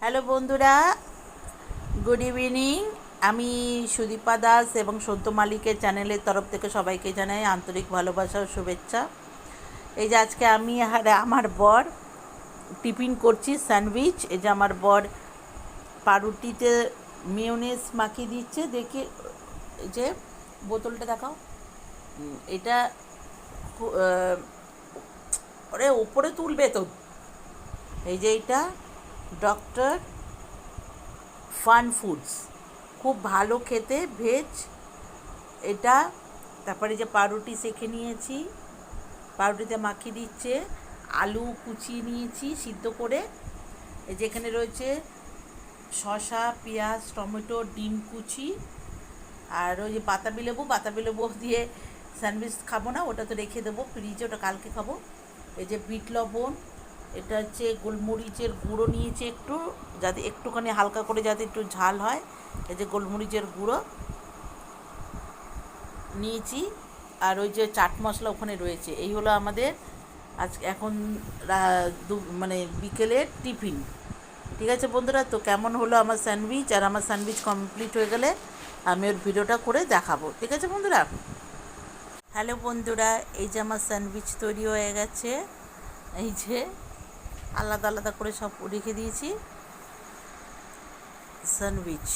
Hello বন্ধুরা, good evening. আমি সুদীপা দাস এবং সন্ত মালিকের চ্যানেলের তরফ থেকে সবাইকে জানাই আন্তরিক ভালোবাসা ও শুভেচ্ছা। এই যে আজকে আমি আর আমার বর টিফিন করছি স্যান্ডউইচ। এই যে আমার বর পাউরুটিতে মেয়োনেজ মাখিয়ে দিচ্ছে। দেখি এই যে বোতলটা দেখাও। এটা ওরে ওপরে তুলবে তো। এই যে এটা ডক্টর ফান ফুডস, খুব ভালো খেতে, ভেজ এটা। তারপরে যে পাউরুটি সেঁকে নিয়েছি, পাউরুটিতে মাখিয়ে দিচ্ছে, আলু কুচিয়ে নিয়েছি সিদ্ধ করে। এই যেখানে রয়েছে শসা, পেঁয়াজ, টমেটো, ডিম কুচি, আর ওই যে বাতাবি লেবু দিয়ে স্যান্ডউইচ খাবো না, ওটা তো রেখে দেবো ফ্রিজে, ওটা কালকে খাবো। এই যে বিট লবণ, এটা হচ্ছে গোলমরিচের গুঁড়ো নিয়েছি একটু, যাতে একটুখানি হালকা করে যাতে একটু ঝাল হয়। এই যে গোলমরিচের গুঁড়ো নিয়েছি, আর ওই যে চাট মশলা ওখানে রয়েছে। এই হলো আমাদের এখন মানে বিকেলের টিফিন। ঠিক আছে বন্ধুরা, তো কেমন হলো আমার স্যান্ডউইচ, আর আমার স্যান্ডউইচ কমপ্লিট হয়ে গেলে আমি ওর ভিডিওটা করে দেখাবো। ঠিক আছে বন্ধুরা। হ্যালো বন্ধুরা, এই যে আমার স্যান্ডউইচ তৈরি হয়ে গেছে। এই যে আলাদা আলাদা করে সব রেখে দিয়েছি স্যান্ডউইচ।